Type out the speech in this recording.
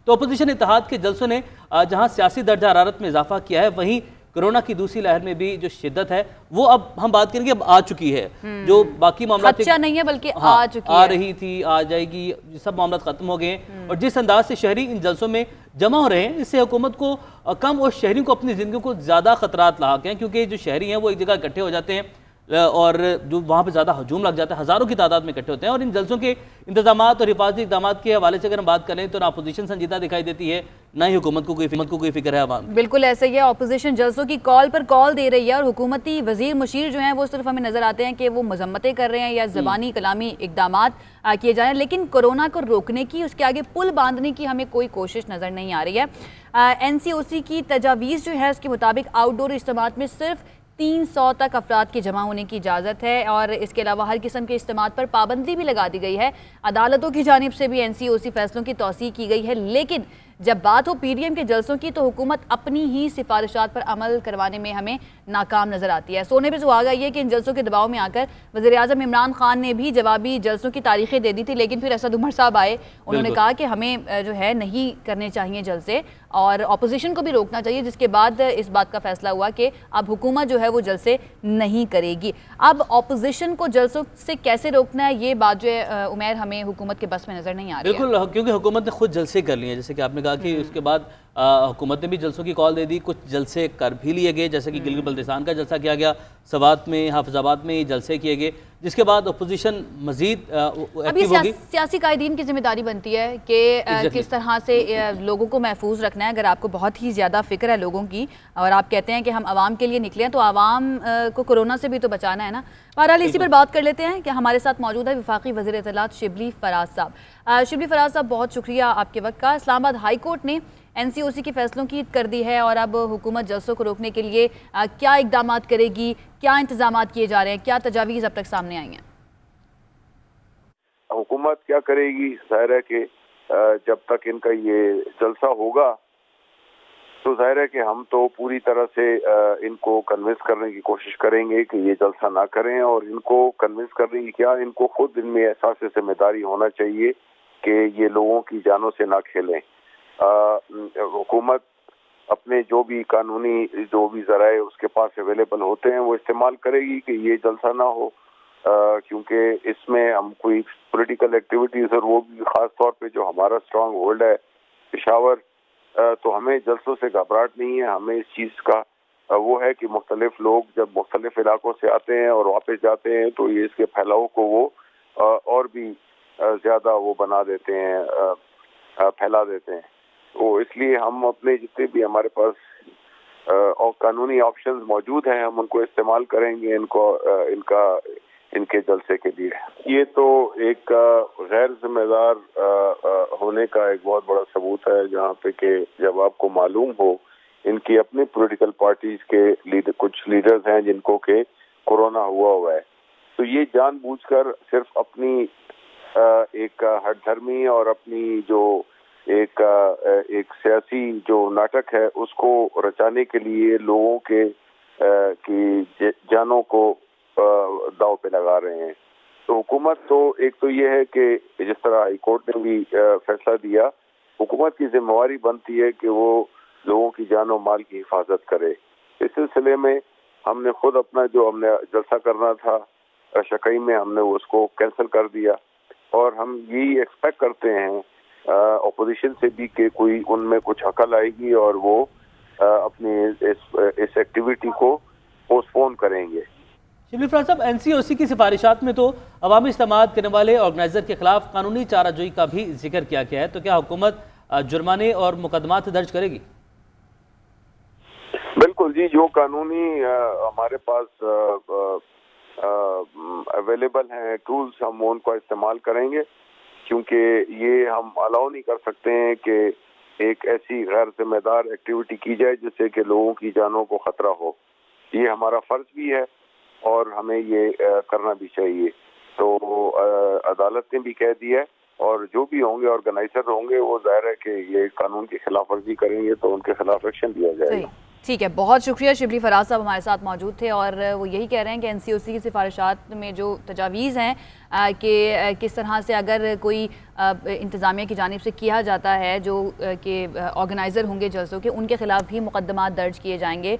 تو اپوزیشن اتحاد کے جلسوں نے جہاں سیاسی درجہ حرارت میں اضافہ کیا ہے، وہیں کرونا کی دوسری لہر میں بھی جو شدت ہے وہ اب ہم بات کریں گے اب آ چکی ہے. جو باقی معاملات خدشہ نہیں ہے بلکہ آ چکی ہے، آ رہی تھی، آ جائے گی، سب معاملات ختم ہو گئے ہیں. اور جس انداز سے شہری ان جلسوں میں جمع ہو رہے ہیں، اس سے حکومت کو کم اور شہریوں کو اپنی زندگی کو زیادہ خطرات لاحق ہیں، کیونکہ جو شہری ہیں وہ ایک جگہ اکٹھے ہو جاتے ہیں اور جو وہاں پہ زیادہ ہجوم لگ جاتا ہے، ہزاروں کی تعداد میں اکٹھے ہوتے ہیں. اور ان جلسوں کے انتظامات اور حفاظتی اقدامات کے حوالے سے اگر ہم بات کریں تو نہ اپوزیشن سنجیدہ دکھائی دیتی ہے، نہ ہی حکومت کو کوئی فکر ہے عوام. بالکل ایسا ہی ہے. اپوزیشن جلسوں کی کال پر کال دے رہی ہے اور حکومتی وزیر مشیر جو ہیں وہ صرف ہمیں نظر آتے ہیں کہ وہ مذمتیں کر رہے ہیں یا زبانی کلامی اقدامات کیے جا رہے ہیں، لیکن کورونا کو روکنے کی، اس کے آگے پل باندھنے کی ہمیں کوئی کوشش نظر نہیں آ رہی ہے. NCOC کی تجاویز جو ہے اس کے مطابق آؤٹ ڈور اجتماعات میں صرف 300 تک افراد کے جمع ہونے کی اجازت ہے، اور اس کے علاوہ ہر قسم کے اجتماعات پر پابندی بھی لگا دی گئی ہے. عدالتوں کی جانب سے بھی NCOC فیصلوں کی توثیق کی گئی ہے، لیکن جب بات ہو PDM کے جلسوں کی تو حکومت اپنی ہی سفارشات پر عمل کروانے میں ہمیں ناکام نظر آتی ہے. سونے پہ سہاگا یہ کہ ان جلسوں کے دباؤ میں آ کر وزیراعظم عمران خان نے بھی جوابی جلسوں کی تاریخیں دے دی تھی، لیکن پھر اسد عمر صاحب آئے، انہوں نے کہا کہ ہمیں جو ہے نہیں کرنے چاہیے جلسے اور اپوزیشن کو بھی روکنا چاہیے، جس کے بعد اس بات کا فیصلہ ہوا کہ اب حکومت جو ہے وہ جلسے نہیں کرے گی. اب اپوزیشن کو جلسوں سے کیسے روکنا ہے یہ بات جو ہے عمیر ہمیں حکومت کے بس میں نظر نہیں آ رہی ہے. بالکل، کیونکہ حکومت نے خود جلسے کر لیے ہیں، جیسے کہ آپ نے کہا کہ اس کے بعد حکومت نے بھی جلسوں کی کال دے دی، کچھ جلسے کر بھی لیے گئے، جیسے کہ گلگت بلتستان کا جلسہ کیا گیا، سوات میں، حافظ آباد میں جلسے کیے گئے، جس کے بعد اپوزیشن مزید ایکٹیو ہوگی. سیاسی قائدین کی ذمہ داری بنتی ہے کہ کس طرح سے لوگوں کو محفوظ رکھنا ہے. اگر آپ کو بہت ہی زیادہ فکر ہے لوگوں کی اور آپ کہتے ہیں کہ ہم عوام کے لیے نکلے ہیں تو عوام کو کورونا سے بھی تو بچانا ہے نا. بہرحال اسی پر بات کر لیتے ہیں کہ ہمارے ساتھ موجود ہے وفاقی وزیر اطلاعات شبلی فراز صاحب. شبلی فراز صاحب، بہت شکریہ آپ کے وقت کا. اسلام آباد ہائی کورٹ نے NCOC کے فیصلوں کی کر دی ہے اور اب حکومت جلسوں کو روکنے کے لیے کیا اقدامات کرے گی، کیا انتظامات کیے جا رہے ہیں، کیا تجاویز اب تک سامنے آئی ہیں؟ حکومت کیا کرے گی، ظاہر ہے کہ جب تک ان کا یہ جلسہ ہوگا تو ظاہر ہے کہ ہم تو پوری طرح سے ان کو کنونس کرنے کی کوشش کریں گے کہ یہ جلسہ نہ کریں، اور ان کو کنونس کرنے کی کیا، ان کو خود ان میں احساس ذمہ داری ہونا چاہیے کہ یہ لوگوں کی جانوں سے نہ کھیلیں. حکومت اپنے جو بھی قانونی جو بھی ذرائع اس کے پاس اویلیبل ہوتے ہیں وہ استعمال کرے گی کہ یہ جلسہ نہ ہو، کیونکہ اس میں ہم کوئی پولیٹیکل ایکٹیویٹیز اور وہ بھی خاص طور پہ جو ہمارا اسٹرانگ ہولڈ ہے پشاور، تو ہمیں جلسوں سے گھبراہٹ نہیں ہے. ہمیں اس چیز کا وہ ہے کہ مختلف لوگ جب مختلف علاقوں سے آتے ہیں اور واپس جاتے ہیں تو یہ اس کے پھیلاؤ کو وہ اور بھی زیادہ وہ بنا دیتے ہیں، پھیلا دیتے ہیں. تو اس لیے ہم اپنے جتنے بھی ہمارے پاس قانونی آپشنز موجود ہیں ہم ان کو استعمال کریں گے ان کے جلسے کے لیے. یہ تو ایک غیر ذمہ دار ہونے کا ایک بہت بڑا ثبوت ہے، جہاں پہ کہ جب آپ کو معلوم ہو ان کی اپنی پولیٹیکل پارٹیز کے کچھ لیڈرز ہیں جن کو کہ کورونا ہوا ہے، تو یہ جان بوجھ کر صرف اپنی ایک ہٹ دھرمی اور اپنی جو ایک سیاسی جو ناٹک ہے اس کو رچانے کے لیے لوگوں کی جانوں کو داؤ پہ لگا رہے ہیں. تو حکومت تو ایک تو یہ ہے کہ جس طرح ہائی کورٹ نے بھی فیصلہ دیا، حکومت کی ذمہ داری بنتی ہے کہ وہ لوگوں کی جان و مال کی حفاظت کرے. اس سلسلے میں ہم نے خود اپنا جو ہم نے جلسہ کرنا تھا شکئی میں ہم نے اس کو کینسل کر دیا، اور ہم یہی ایکسپیکٹ کرتے ہیں اپوزیشن سے بھی کہ کوئی ان میں کچھ عقل آئے گی اور وہ اپنی اس ایکٹیویٹی کو پوسٹ پون کریں گے. شبلی فراز صاحب، NCOC کی سفارشات میں تو عوامی اجتماعات کرنے والے آرگنائزر کے خلاف قانونی چارہ جوئی کا بھی ذکر کیا گیا ہے، تو کیا حکومت جرمانے اور مقدمات درج کرے گی؟ بالکل جی، جو قانونی ہمارے پاس اویلیبل ہیں ٹولز ہم ان کو استعمال کریں گے، کیونکہ یہ ہم الاؤ نہیں کر سکتے ہیں کہ ایک ایسی غیر ذمہ دار ایکٹیویٹی کی جائے جس سے کہ لوگوں کی جانوں کو خطرہ ہو. یہ ہمارا فرض بھی ہے اور ہمیں یہ کرنا بھی چاہیے. تو عدالت نے بھی کہہ دیا ہے، اور جو بھی ہوں گے آرگنائزر ہوں گے وہ ظاہر ہے کہ یہ قانون کی خلاف ورزی کریں گے تو ان کے خلاف ایکشن لیا جائے گا. ٹھیک ہے، بہت شکریہ شبلی فراز صاحب ہمارے ساتھ موجود تھے، اور وہ یہی کہہ رہے ہیں کہ NCOC کی سفارشات میں جو تجاویز ہیں کہ کس طرح سے اگر کوئی انتظامیہ کی جانب سے کیا جاتا ہے جو کہ آرگنائزر ہوں گے جلسوں کے، ان کے خلاف بھی مقدمات درج کیے جائیں گے۔